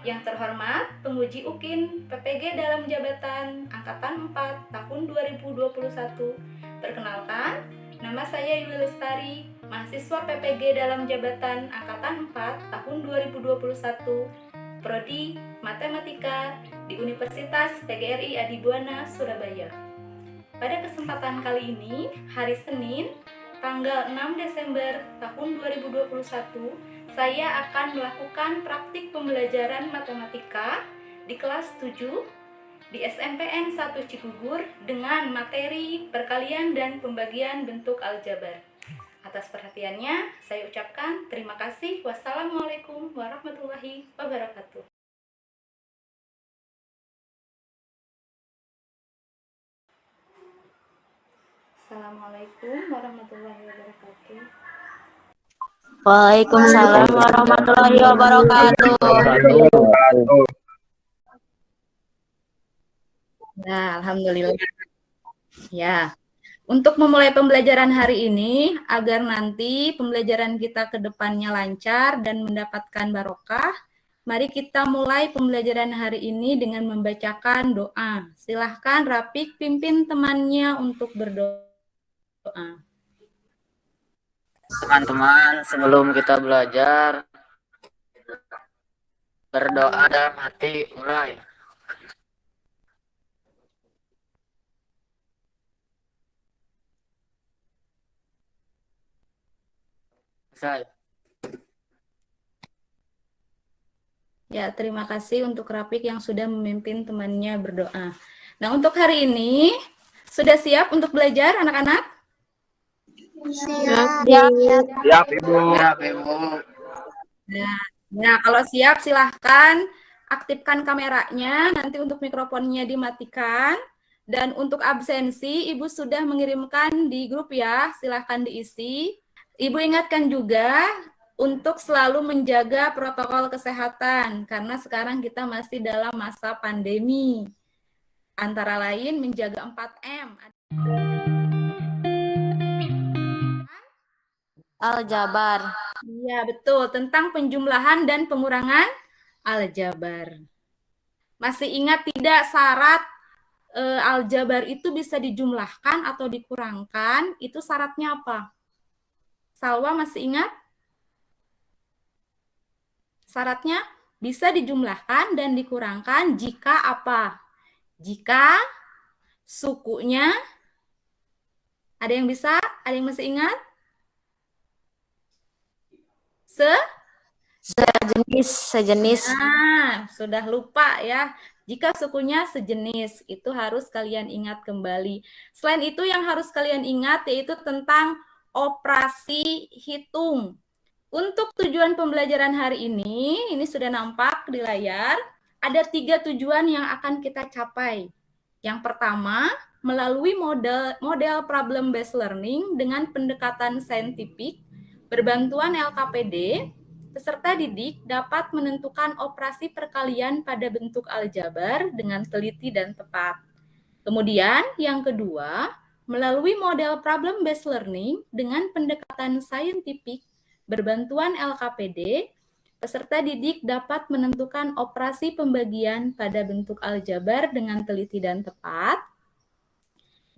Yang terhormat, penguji UKIN PPG dalam jabatan Angkatan 4 tahun 2021. Perkenalkan, nama saya Yuli Lestari, mahasiswa PPG dalam jabatan Angkatan 4 tahun 2021, Prodi Matematika di Universitas PGRI Adibuana, Surabaya. Pada kesempatan kali ini, hari Senin, tanggal 6 Desember tahun 2021, saya akan melakukan praktik pembelajaran matematika di kelas 7 di SMPN 1 Cigugur dengan materi perkalian dan pembagian bentuk aljabar. Atas perhatiannya, saya ucapkan terima kasih. Wassalamualaikum warahmatullahi wabarakatuh. Assalamualaikum warahmatullahi wabarakatuh. Waalaikumsalam warahmatullahi wabarakatuh. Nah, alhamdulillah. Ya, untuk memulai pembelajaran hari ini, agar nanti pembelajaran kita ke depannya lancar dan mendapatkan barokah, mari kita mulai pembelajaran hari ini dengan membacakan doa. Silahkan Rafiq pimpin temannya untuk berdoa. Teman-teman, sebelum kita belajar, berdoa dalam hati, mulai. Selesai. Ya, terima kasih untuk Rafiq yang sudah memimpin temannya berdoa. Nah, untuk hari ini, sudah siap untuk belajar anak-anak? Siap, Ibu. siap, Ibu. Nah, kalau siap silahkan aktifkan kameranya, nanti untuk mikrofonnya dimatikan. Dan untuk absensi, Ibu sudah mengirimkan di grup ya, silahkan diisi. Ibu ingatkan juga untuk selalu menjaga protokol kesehatan, karena sekarang kita masih dalam masa pandemi. Antara lain menjaga 4M. Aljabar. Iya, betul. Tentang penjumlahan dan pengurangan aljabar. Masih ingat tidak syarat aljabar itu bisa dijumlahkan atau dikurangkan? Itu syaratnya apa? Salwa masih ingat? Syaratnya bisa dijumlahkan dan dikurangkan jika apa? Jika sukunya, ada yang bisa? Ada yang masih ingat? Sejenis. Nah, sudah lupa ya. Jika sukunya sejenis, itu harus kalian ingat kembali. Selain itu yang harus kalian ingat yaitu tentang operasi hitung. Untuk tujuan pembelajaran hari ini sudah nampak di layar, ada 3 tujuan yang akan kita capai. Yang pertama, melalui model problem based learning dengan pendekatan saintifik, berbantuan LKPD, peserta didik dapat menentukan operasi perkalian pada bentuk aljabar dengan teliti dan tepat. Kemudian, yang kedua, melalui model problem based learning dengan pendekatan saintifik, berbantuan LKPD, peserta didik dapat menentukan operasi pembagian pada bentuk aljabar dengan teliti dan tepat.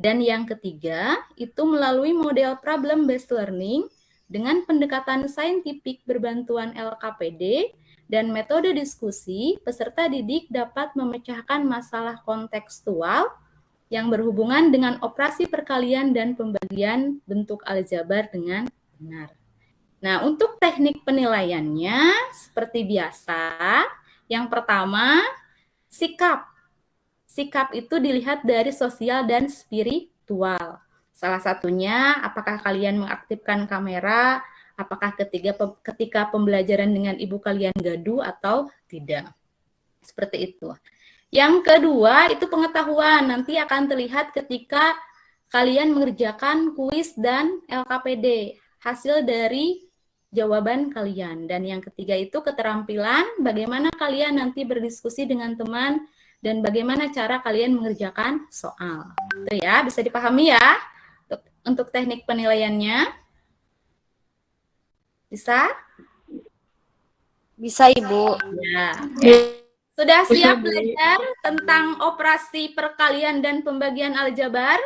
Dan yang ketiga, itu melalui model problem based learning dengan pendekatan saintifik berbantuan LKPD dan metode diskusi, peserta didik dapat memecahkan masalah kontekstual yang berhubungan dengan operasi perkalian dan pembagian bentuk aljabar dengan benar. Nah, untuk teknik penilaiannya seperti biasa, yang pertama, sikap. Sikap itu dilihat dari sosial dan spiritual. Salah satunya, apakah kalian mengaktifkan kamera, apakah ketika pembelajaran dengan ibu kalian gaduh atau tidak. Seperti itu. Yang kedua, itu pengetahuan. Nanti akan terlihat ketika kalian mengerjakan kuis dan LKPD. Hasil dari jawaban kalian. Dan yang ketiga itu keterampilan, bagaimana kalian nanti berdiskusi dengan teman dan bagaimana cara kalian mengerjakan soal. Itu ya, bisa dipahami ya untuk teknik penilaiannya. Bisa? Bisa, Ibu. Ya, oke. Sudah siap belajar tentang operasi perkalian dan pembagian aljabar?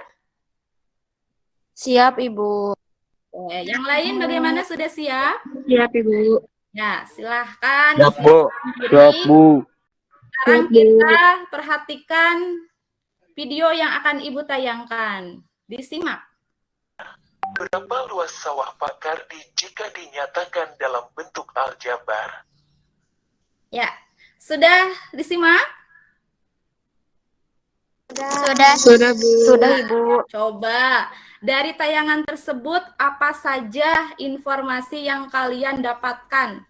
Siap, Ibu. Oke, yang lain bagaimana, sudah siap? Siap, Ibu. Ya, silahkan Siap, Bu. diri. Siap, Bu. Sekarang kita perhatikan video yang akan Ibu tayangkan. Disimak. Berapa luas sawah Pak Kardi jika dinyatakan dalam bentuk aljabar? Ya, sudah disimak? Sudah, Bu. Sudah, Ibu. Coba dari tayangan tersebut apa saja informasi yang kalian dapatkan?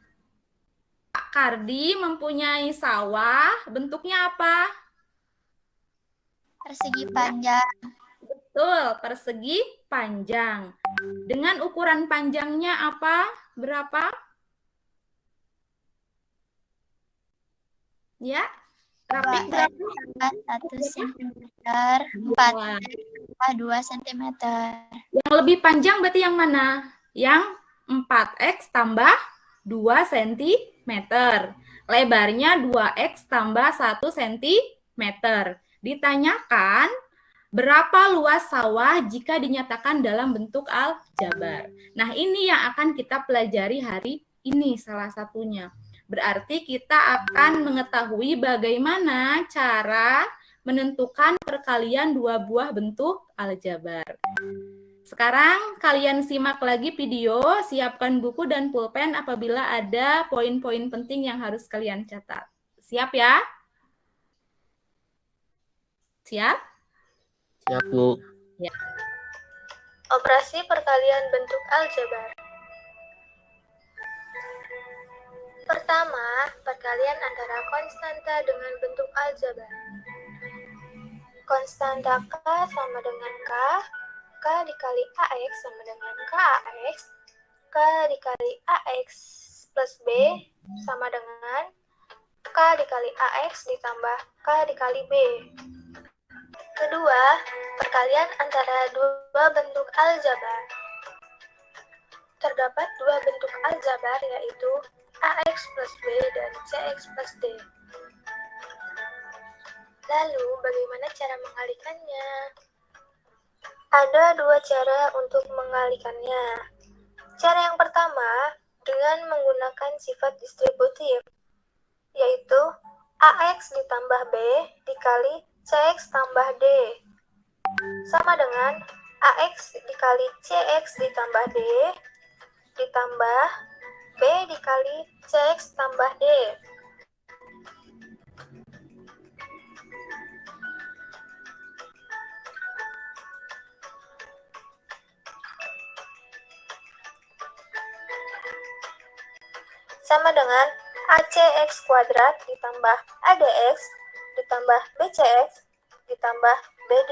Pak Kardi mempunyai sawah, bentuknya apa? Persegi panjang. Betul, persegi panjang. Dengan ukuran panjangnya apa? Berapa? Ya, Rafiq berapa? 1 cm, 4 Wah. 2 cm. Yang lebih panjang berarti yang mana? Yang 4x tambah 2 cm. Lebarnya 2x tambah 1 cm. Ditanyakan berapa luas sawah jika dinyatakan dalam bentuk aljabar. Nah, ini yang akan kita pelajari hari ini salah satunya. Berarti kita akan mengetahui bagaimana cara menentukan perkalian dua buah bentuk aljabar. Sekarang kalian simak lagi video, siapkan buku dan pulpen apabila ada poin-poin penting yang harus kalian catat. Siap ya? Siap? Siap, Bu. Ya. Operasi perkalian bentuk aljabar. Pertama, perkalian antara konstanta dengan bentuk aljabar. Konstanta K sama dengan K dikali AX sama dengan KAX, K dikali AX plus B sama dengan K dikali AX ditambah K dikali B. Kedua, perkalian antara dua bentuk aljabar. Terdapat dua bentuk aljabar yaitu AX plus B dan CX plus D. Lalu, bagaimana cara mengalihkannya? Ada dua cara untuk mengalihkannya. Cara yang pertama, dengan menggunakan sifat distributif, yaitu AX ditambah B dikali CX tambah D, sama dengan AX dikali CX ditambah D, ditambah B dikali CX tambah D. Sama dengan ACX kuadrat ditambah ADX ditambah BCX ditambah BD.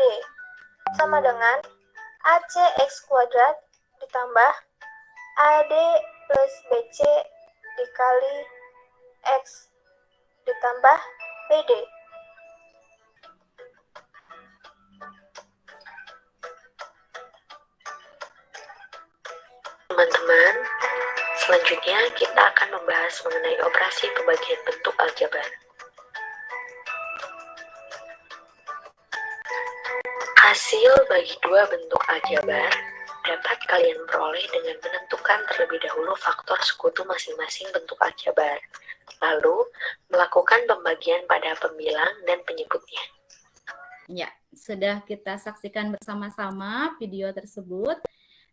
Sama dengan ACX kuadrat ditambah AD plus BC dikali X ditambah BD. Teman-teman, selanjutnya kita akan membahas mengenai operasi pembagian bentuk aljabar. Hasil bagi dua bentuk aljabar dapat kalian peroleh dengan menentukan terlebih dahulu faktor sekutu masing-masing bentuk aljabar, lalu melakukan pembagian pada pembilang dan penyebutnya. Ya, sudah kita saksikan bersama-sama video tersebut.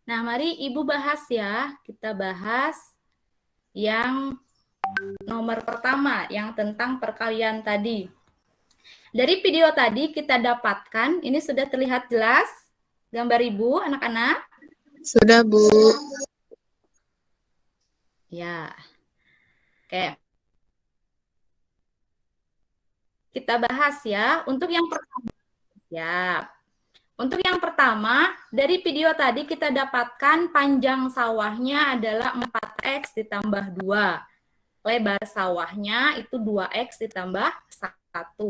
Nah, mari Ibu bahas ya. Kita bahas yang nomor pertama, yang tentang perkalian tadi. Dari video tadi kita dapatkan, ini sudah terlihat jelas gambar Ibu, anak-anak? Sudah, Bu. Ya. Oke. Kita bahas ya. Untuk yang pertama. Siap. Untuk yang pertama, dari video tadi kita dapatkan panjang sawahnya adalah 4x ditambah 2. Lebar sawahnya itu 2x ditambah 1.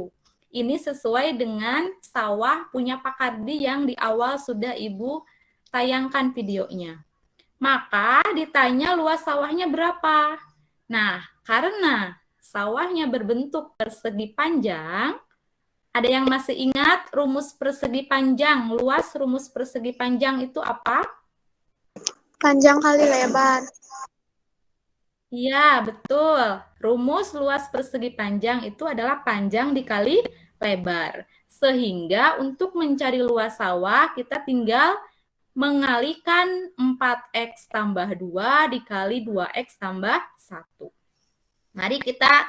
Ini sesuai dengan sawah punya Pak Kardi yang di awal sudah Ibu tayangkan videonya. Maka ditanya luas sawahnya berapa? Nah, Karena sawahnya berbentuk persegi panjang, ada yang masih ingat rumus persegi panjang? Luas rumus persegi panjang itu apa? Panjang kali lebar. Iya, betul. Rumus luas persegi panjang itu adalah panjang dikali lebar. Sehingga untuk mencari luas sawah, kita tinggal mengalikan 4X tambah 2 dikali 2X tambah 1. Mari kita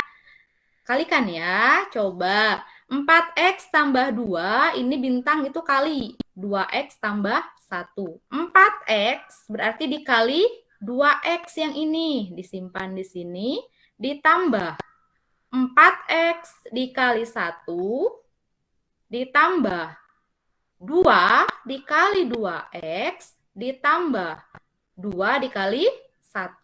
kalikan ya. Coba 4X tambah 2, ini bintang itu kali. 2X tambah 1. 4X berarti dikali 2X yang ini, disimpan di sini, ditambah 4X dikali 1, ditambah 2 dikali 2X, ditambah 2 dikali 1.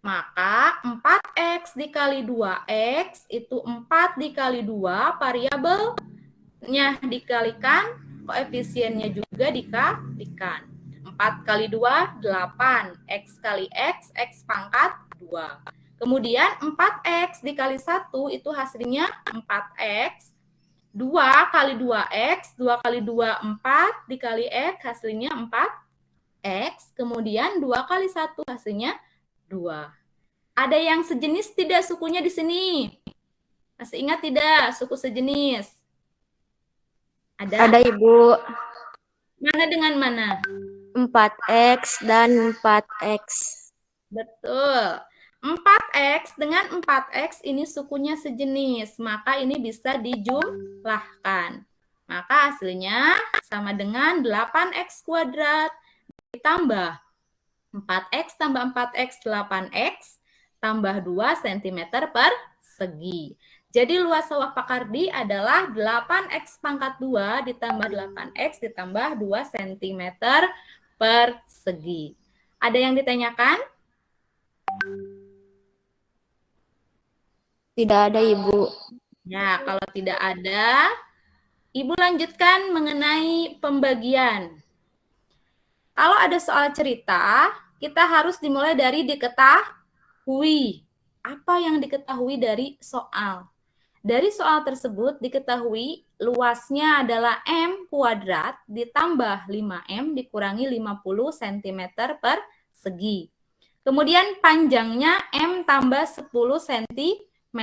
Maka 4X dikali 2X itu 4 dikali 2, variabelnya dikalikan, koefisiennya juga dikalikan. 4 kali 2, 8. X kali X, X pangkat 2. Kemudian 4X dikali 1 itu hasilnya 4X. 2 kali 2X, 2 kali 2, 4. Dikali X hasilnya 4X. Kemudian 2 kali 1 hasilnya 2. Ada yang sejenis tidak sukunya di sini? Masih ingat tidak suku sejenis? Ada, Ibu. Mana dengan mana? 4X dan 4X. Betul. 4X dengan 4X ini sukunya sejenis, maka ini bisa dijumlahkan. Maka hasilnya sama dengan 8X kuadrat ditambah 4X tambah 4X 8X tambah 2 cm persegi. Jadi luas sawah Pak Kardi adalah 8X pangkat 2 ditambah 8X ditambah 2 cm persegi. Ada yang ditanyakan? Tidak ada, Ibu. Ya, kalau tidak ada, Ibu lanjutkan mengenai pembagian. Kalau ada soal cerita, kita harus dimulai dari diketahui. Apa yang diketahui dari soal? Dari soal tersebut diketahui luasnya adalah M kuadrat ditambah 5M dikurangi 50 cm persegi. Kemudian panjangnya M tambah 10 cm.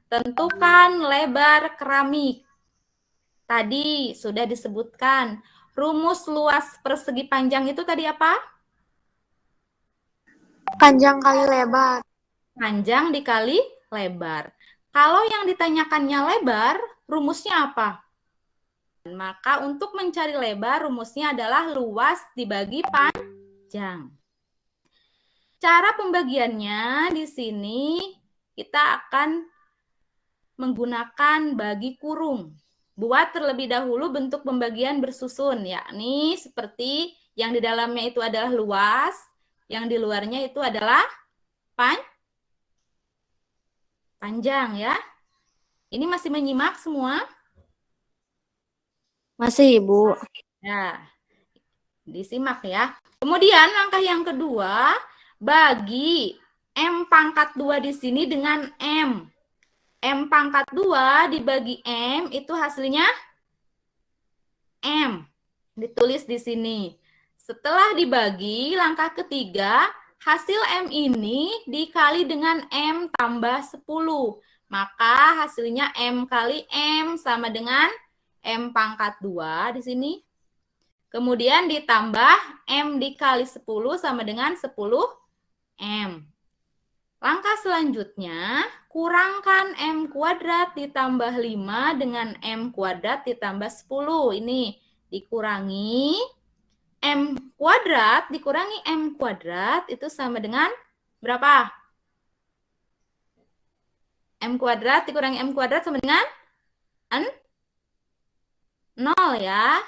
Tentukan lebar keramik. Tadi sudah disebutkan. Rumus luas persegi panjang itu tadi apa? Panjang kali lebar. Panjang dikali lebar. Kalau yang ditanyakannya lebar, rumusnya apa? Maka untuk mencari lebar, rumusnya adalah luas dibagi panjang. Cara pembagiannya di sini kita akan menggunakan bagi kurung. Buat terlebih dahulu bentuk pembagian bersusun, yakni seperti yang di dalamnya itu adalah luas, yang di luarnya itu adalah panjang ya. Ini masih menyimak semua? Masih, Ibu. Ya, disimak ya. Kemudian langkah yang kedua, bagi M pangkat 2 di sini dengan M. M pangkat 2 dibagi M itu hasilnya M. Ditulis di sini. Setelah dibagi, langkah ketiga, hasil M ini dikali dengan M tambah 10. Maka hasilnya M kali M sama dengan M pangkat 2 di sini. Kemudian ditambah M dikali 10 sama dengan 10M. Langkah selanjutnya, kurangkan M kuadrat ditambah 5 dengan M kuadrat ditambah 10. Ini dikurangi M kuadrat dikurangi M kuadrat itu sama dengan berapa? M kuadrat dikurangi M kuadrat sama dengan 0 ya.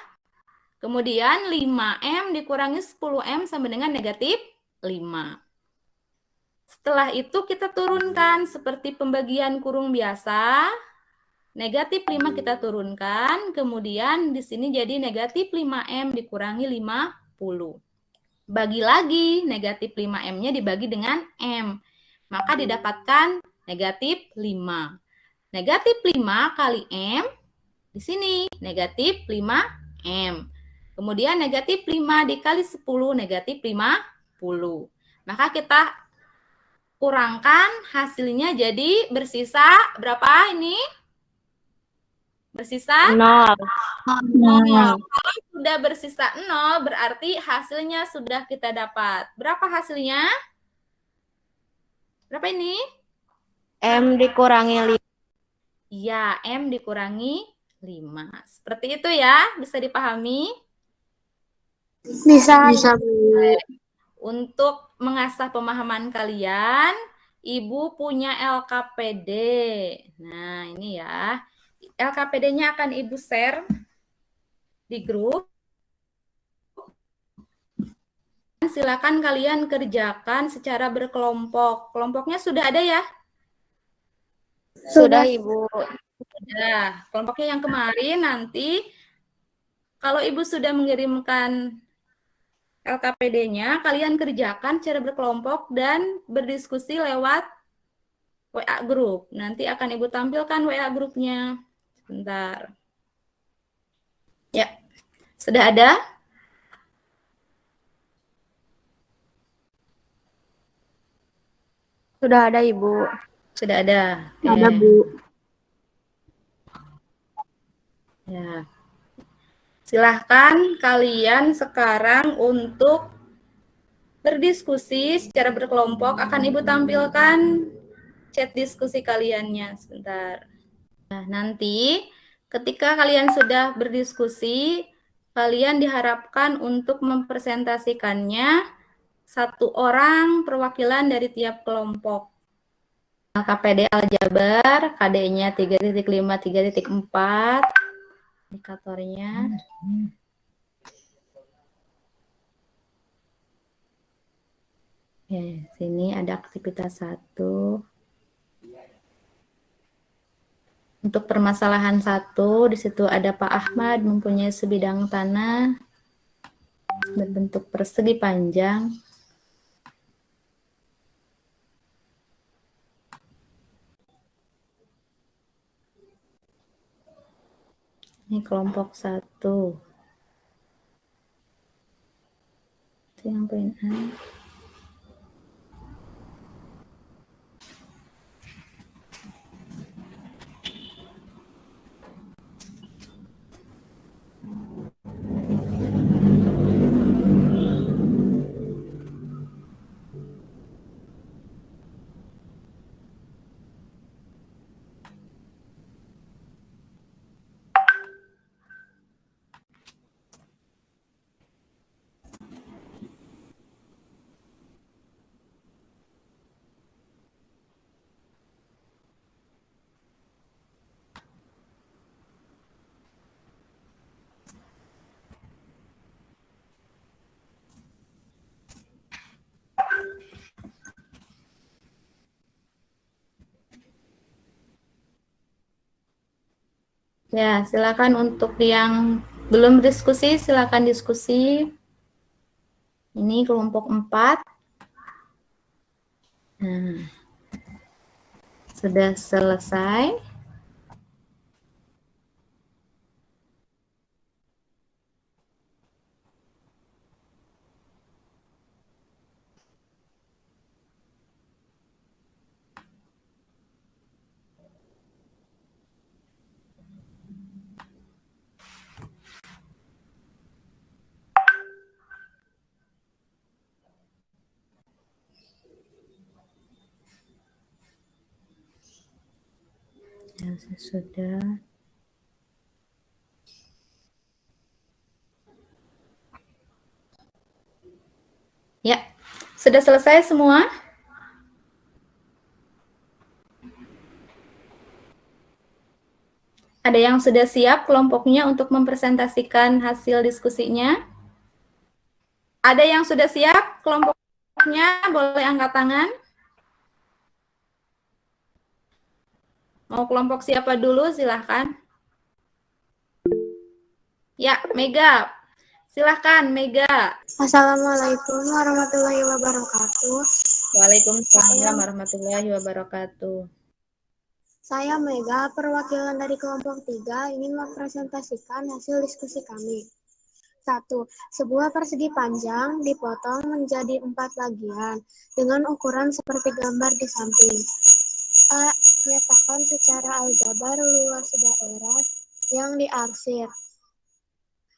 Kemudian 5M dikurangi 10M sama dengan negatif 5. Setelah itu kita turunkan seperti pembagian kurung biasa. Negatif 5 kita turunkan, kemudian di sini jadi negatif 5M dikurangi 50. Bagi lagi, negatif 5M-nya dibagi dengan M. maka didapatkan negatif 5. Negatif 5 kali M, di sini negatif 5M. Kemudian negatif 5 dikali 10, negatif 50. Maka kita kurangkan hasilnya jadi bersisa berapa ini? Bersisa 0. 0. Kalau sudah bersisa 0, berarti hasilnya sudah kita dapat. Berapa hasilnya? Berapa ini? M dikurangi 5. Ya, M dikurangi 5. Seperti itu ya, bisa dipahami? Bisa. Untuk mengasah pemahaman kalian, Ibu punya LKPD. Nah, ini ya. LKPD-nya akan Ibu share di grup. Silakan kalian kerjakan secara berkelompok. Kelompoknya sudah ada ya? Sudah, Ibu. Sudah. Kelompoknya yang kemarin nanti kalau Ibu sudah mengirimkan LKPD-nya, kalian kerjakan secara berkelompok dan berdiskusi lewat WA grup. Nanti akan Ibu tampilkan WA grupnya. Sebentar. Ya, sudah ada? Sudah ada, Ibu. Sudah ada. Oke. Ada, Bu. Ya. Silahkan kalian sekarang untuk berdiskusi secara berkelompok. Akan Ibu tampilkan chat diskusi kaliannya. Sebentar. Nah, nanti ketika kalian sudah berdiskusi, kalian diharapkan untuk mempresentasikannya satu orang perwakilan dari tiap kelompok. KPD Aljabar, KD-nya 3.5, 3.4, indikatornya. Oke, sini ada aktivitas 1. Untuk permasalahan 1, di situ ada Pak Ahmad mempunyai sebidang tanah berbentuk persegi panjang. Ini kelompok 1. Itu yang poin A. Ya, silakan untuk yang belum diskusi, silakan diskusi. Ini kelompok 4. Nah, sudah selesai. Ya, sudah. Ya, sudah selesai semua? Ada yang sudah siap kelompoknya untuk mempresentasikan hasil diskusinya? Ada yang sudah siap kelompoknya? Boleh angkat tangan. Mau kelompok siapa dulu? Silahkan. Ya, Mega. Silahkan, Mega. Assalamualaikum warahmatullahi wabarakatuh. Waalaikumsalam warahmatullahi wabarakatuh. Saya Mega, perwakilan dari kelompok 3, ingin mempresentasikan hasil diskusi kami. 1. Sebuah persegi panjang dipotong menjadi 4 bagian dengan ukuran seperti gambar di samping. A. Nyatakan secara aljabar luas daerah yang diarsir.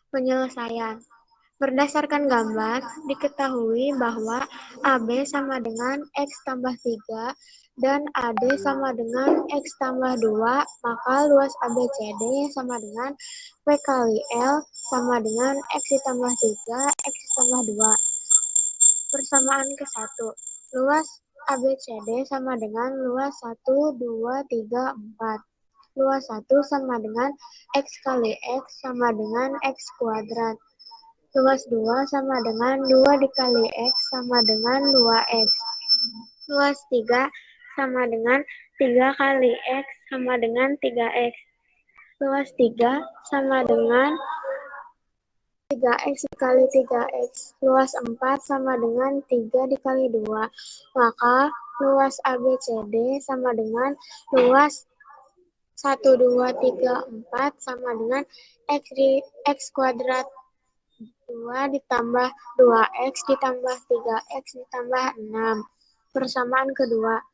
Penyelesaian. Berdasarkan gambar, diketahui bahwa AB sama dengan X tambah 3 dan AD sama dengan X tambah 2, maka luas ABCD sama dengan P kali L sama dengan X ditambah 3, X ditambah 2. Persamaan ke-1. Luas ABCD sama dengan luas 1, 2, 3, 4. Luas 1 sama dengan X kali X sama dengan X kuadrat. Luas 2 sama dengan 2 dikali X sama dengan 2X. Luas 3 sama dengan 3 kali X sama dengan 3X. Luas 3 sama dengan 3X dikali 3X. Luas 4 sama dengan 3 dikali 2. Maka luas ABCD sama dengan luas 1, 2, 3, 4 sama dengan X kuadrat. 2 ditambah 2X ditambah 3X ditambah 6. Persamaan kedua.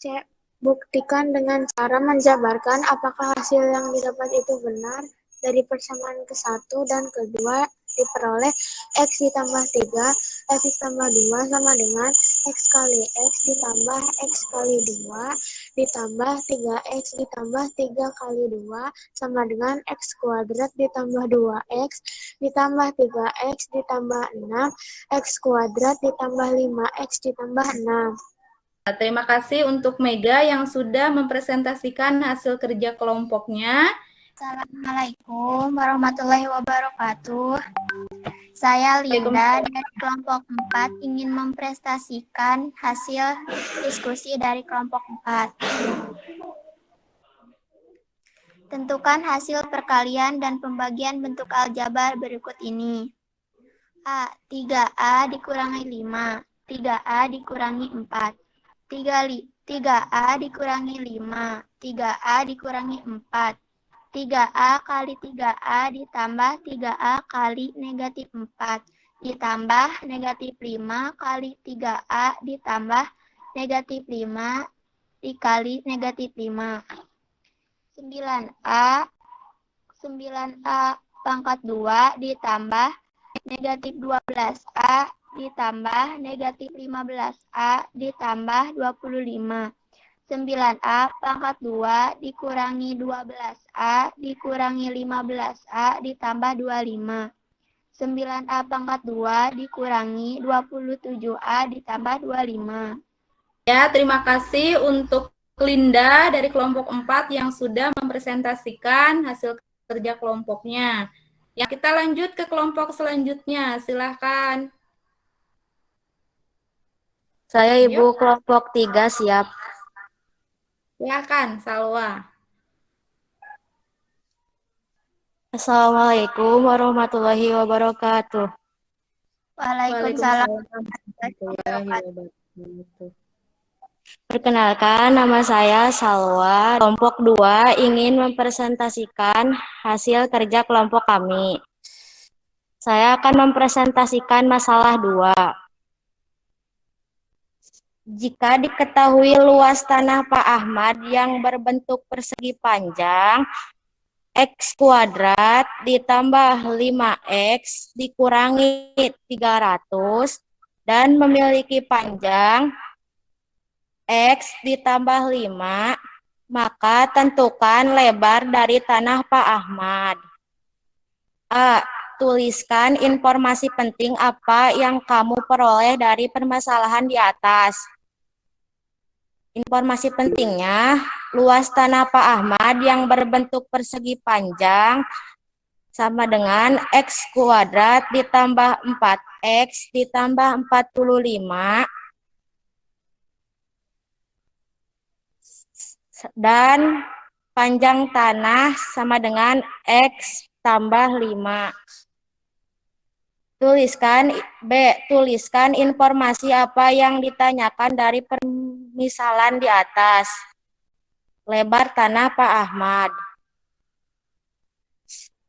C. Buktikan dengan cara menjabarkan apakah hasil yang didapat itu benar. Dari persamaan ke-1 dan ke-2 diperoleh X ditambah 3, X ditambah 2 sama dengan X kali X ditambah X kali 2 ditambah 3X ditambah 3 kali 2 sama dengan X kuadrat ditambah 2X ditambah 3X ditambah 6, X kuadrat ditambah 5X ditambah 6. Terima kasih untuk Mega yang sudah mempresentasikan hasil kerja kelompoknya. Assalamualaikum warahmatullahi wabarakatuh. Saya Linda dari kelompok 4 ingin mempresentasikan hasil diskusi dari kelompok 4. Tentukan hasil perkalian dan pembagian bentuk aljabar berikut ini. A. 3A dikurangi 5, 3A dikurangi 4. 3A dikurangi 5, 3A dikurangi 4. 3A kali 3A ditambah 3A kali negatif 4 ditambah negatif 5 kali 3A ditambah negatif 5 dikali negatif 5. 9A pangkat 2 ditambah negatif 12A ditambah negatif 15A ditambah 25. 9A pangkat 2 dikurangi 12A dikurangi 15A ditambah 25. 9A pangkat 2 dikurangi 27A ditambah 25. Ya, terima kasih untuk Linda dari kelompok 4 yang sudah mempresentasikan hasil kerja kelompoknya. Ya, kita lanjut ke kelompok selanjutnya. Silahkan. Saya Ibu kelompok 3 siap. Silahkan, Salwa. Assalamualaikum warahmatullahi wabarakatuh. Waalaikumsalam. Perkenalkan, nama saya Salwa. Kelompok 2 ingin mempresentasikan hasil kerja kelompok kami. Saya akan mempresentasikan masalah 2. Jika diketahui luas tanah Pak Ahmad yang berbentuk persegi panjang, X kuadrat ditambah 5X dikurangi 300 dan memiliki panjang X ditambah 5, maka tentukan lebar dari tanah Pak Ahmad. A. Tuliskan informasi penting apa yang kamu peroleh dari permasalahan di atas. Informasi pentingnya, luas tanah Pak Ahmad yang berbentuk persegi panjang sama dengan X kuadrat ditambah 4X ditambah 45 dan panjang tanah sama dengan X tambah 5. Tuliskan informasi apa yang ditanyakan dari permisalan di atas. Lebar tanah Pak Ahmad.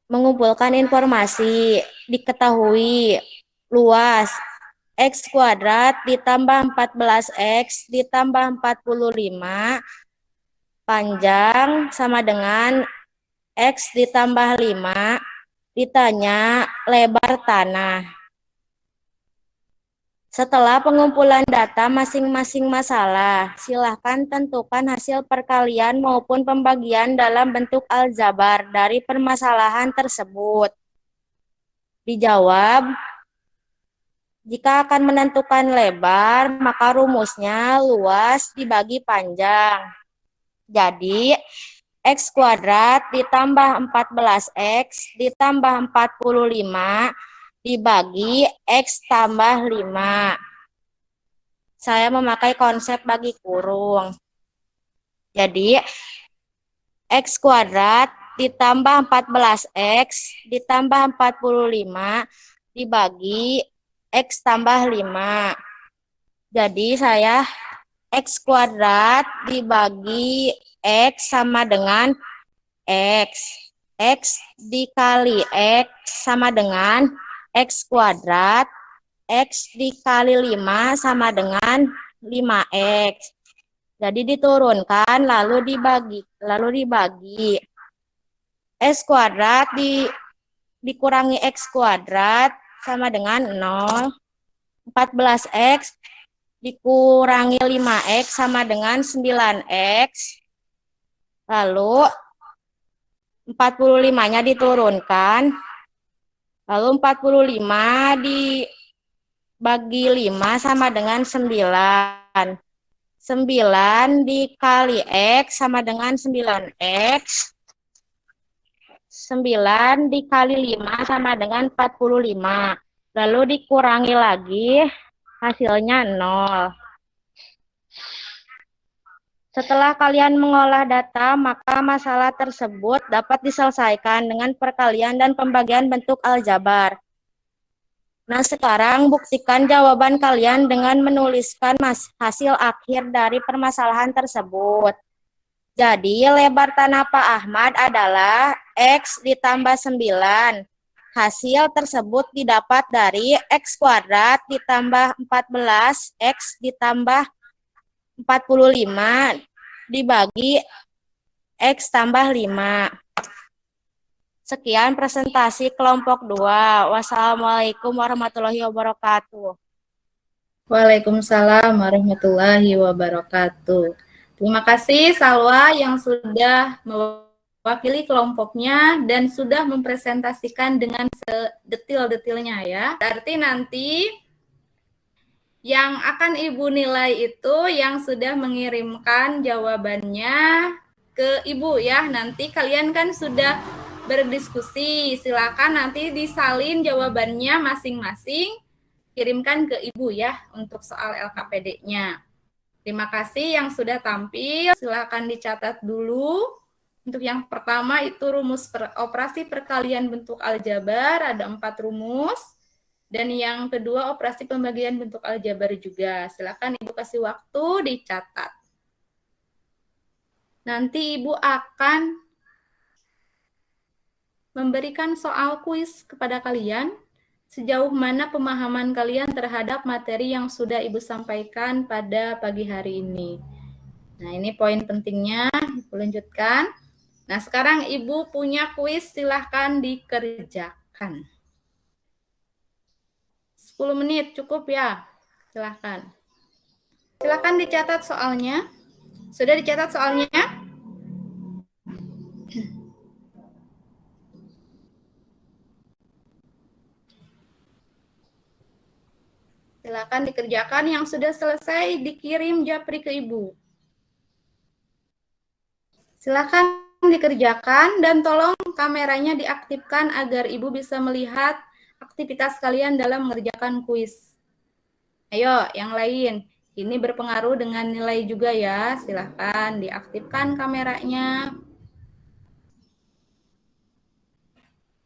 Mengumpulkan informasi, diketahui luas X kuadrat ditambah 14X ditambah 45 panjang sama dengan X ditambah 5 ditanya lebar tanah. Setelah pengumpulan data masing-masing masalah, silahkan tentukan hasil perkalian maupun pembagian dalam bentuk aljabar dari permasalahan tersebut. Dijawab, jika akan menentukan lebar, maka rumusnya luas dibagi panjang. Jadi, X kuadrat ditambah 14X ditambah 45 dibagi X tambah 5. Saya memakai konsep bagi kurung. Jadi, X kuadrat ditambah 14X ditambah 45 dibagi X tambah 5. Jadi, saya X kuadrat dibagi X sama dengan X. X dikali X sama dengan X kuadrat, X dikali 5 sama dengan 5X. Jadi diturunkan lalu dibagi. X kuadrat dikurangi X kuadrat sama dengan 0. 14X dikurangi 5X sama dengan 9X. Lalu 45-nya diturunkan. Lalu 45 dibagi 5 sama dengan 9. 9 dikali X sama dengan 9X. 9 dikali 5 sama dengan 45. Lalu dikurangi lagi, hasilnya 0. Setelah kalian mengolah data, maka masalah tersebut dapat diselesaikan dengan perkalian dan pembagian bentuk aljabar. Nah, sekarang buktikan jawaban kalian dengan menuliskan hasil akhir dari permasalahan tersebut. Jadi, lebar tanah Pak Ahmad adalah X ditambah 9. Hasil tersebut didapat dari X kuadrat ditambah 14, X ditambah 45 dibagi X tambah 5. Sekian presentasi kelompok 2. Wassalamualaikum warahmatullahi wabarakatuh. Waalaikumsalam warahmatullahi wabarakatuh. Terima kasih Salwa yang sudah mewakili kelompoknya dan sudah mempresentasikan dengan sedetil-detilnya ya. Berarti nanti yang akan Ibu nilai itu yang sudah mengirimkan jawabannya ke Ibu ya. Nanti kalian kan sudah berdiskusi, silakan nanti disalin jawabannya masing-masing, kirimkan ke Ibu ya untuk soal LKPD-nya. Terima kasih yang sudah tampil, silakan dicatat dulu. Untuk yang pertama itu rumus operasi perkalian bentuk aljabar, ada 4 rumus. Dan yang kedua, operasi pembagian bentuk aljabar juga. Silakan Ibu kasih waktu dicatat. Nanti Ibu akan memberikan soal kuis kepada kalian. Sejauh mana pemahaman kalian terhadap materi yang sudah Ibu sampaikan pada pagi hari ini. Nah, ini poin pentingnya. Ibu lanjutkan. Nah, sekarang Ibu punya kuis, silahkan dikerjakan. 10 menit cukup ya, silahkan. Silahkan dicatat soalnya. Sudah dicatat soalnya? Silahkan dikerjakan, yang sudah selesai dikirim japri ke Ibu. Silahkan dikerjakan dan tolong kameranya diaktifkan agar Ibu bisa melihat aktivitas kalian dalam mengerjakan kuis. Ayo, yang lain. Ini berpengaruh dengan nilai juga ya. Silahkan diaktifkan kameranya.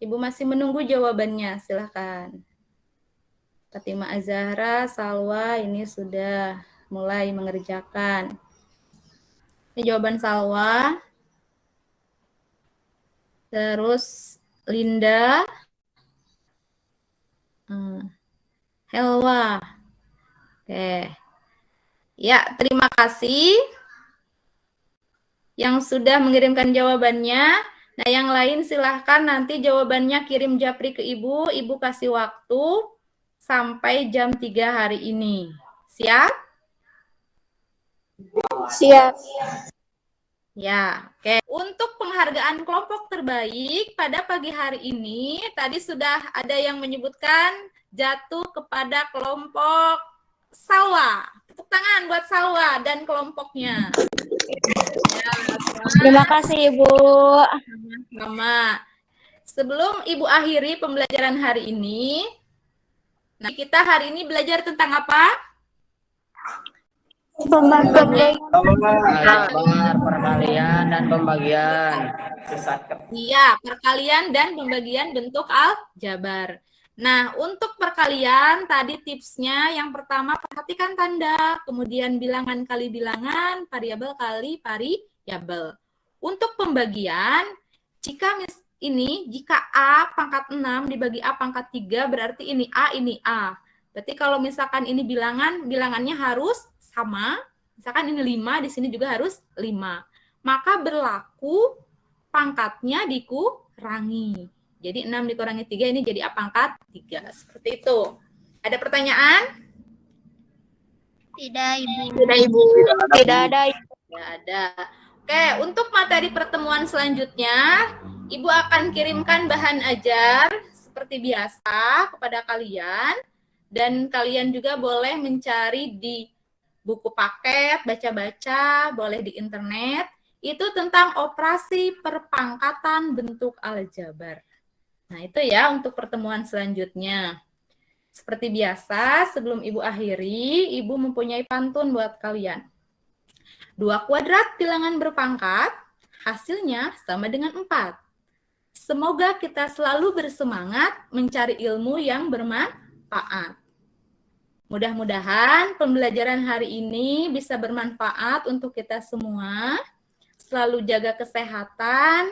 Ibu masih menunggu jawabannya, silahkan. Fatima Azahra, Salwa ini sudah mulai mengerjakan. Ini jawaban Salwa. Terus Linda. Helwa. Oke. Ya, terima kasih yang sudah mengirimkan jawabannya. Nah, yang lain silahkan nanti jawabannya kirim japri ke Ibu. Ibu kasih waktu sampai jam 3 hari ini. Siap? Siap. Ya, oke. Untuk penghargaan kelompok terbaik pada pagi hari ini, tadi sudah ada yang menyebutkan jatuh kepada kelompok Salwa. Tepuk tangan buat Salwa dan kelompoknya. Ya, Terima kasih, Ibu. sama. Sebelum Ibu akhiri pembelajaran hari ini, nah kita hari ini belajar tentang apa? Perkalian dan pembagian. Iya, perkalian dan pembagian bentuk aljabar. Nah, untuk perkalian tadi tipsnya yang pertama perhatikan tanda, kemudian bilangan kali bilangan, variabel kali variabel. Untuk pembagian, jika A pangkat 6 dibagi A pangkat 3 berarti ini A. Berarti kalau misalkan ini bilangannya harus sama. Misalkan ini 5, di sini juga harus 5. Maka berlaku pangkatnya dikurangi. Jadi 6 dikurangi 3 ini jadi A pangkat 3. Seperti itu. Ada pertanyaan? Tidak, Ibu. Tidak ada. Tidak ada. Oke, untuk materi pertemuan selanjutnya, Ibu akan kirimkan bahan ajar seperti biasa kepada kalian. Dan kalian juga boleh mencari di buku paket, baca-baca, boleh di internet. Itu tentang operasi perpangkatan bentuk aljabar. Nah, itu ya untuk pertemuan selanjutnya. Seperti biasa, sebelum Ibu akhiri, Ibu mempunyai pantun buat kalian. 2 kuadrat bilangan berpangkat, hasilnya sama dengan 4. Semoga kita selalu bersemangat mencari ilmu yang bermanfaat. Mudah-mudahan pembelajaran hari ini bisa bermanfaat untuk kita semua. Selalu jaga kesehatan.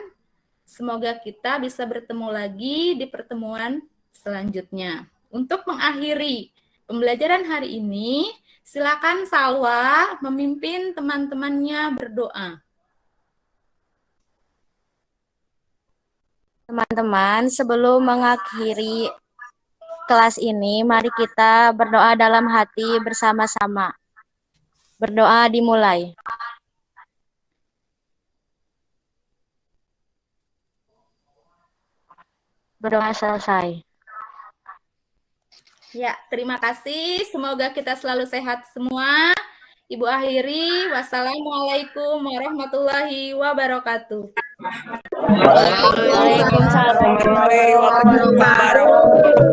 Semoga kita bisa bertemu lagi di pertemuan selanjutnya. Untuk mengakhiri pembelajaran hari ini, silakan Salwa memimpin teman-temannya berdoa. Teman-teman, sebelum mengakhiri kelas ini, mari kita berdoa dalam hati bersama-sama. Berdoa dimulai. Berdoa selesai. Ya, terima kasih. Semoga kita selalu sehat semua. Ibu akhiri, wassalamualaikum warahmatullahi wabarakatuh. Waalaikumsalam warahmatullahi wabarakatuh.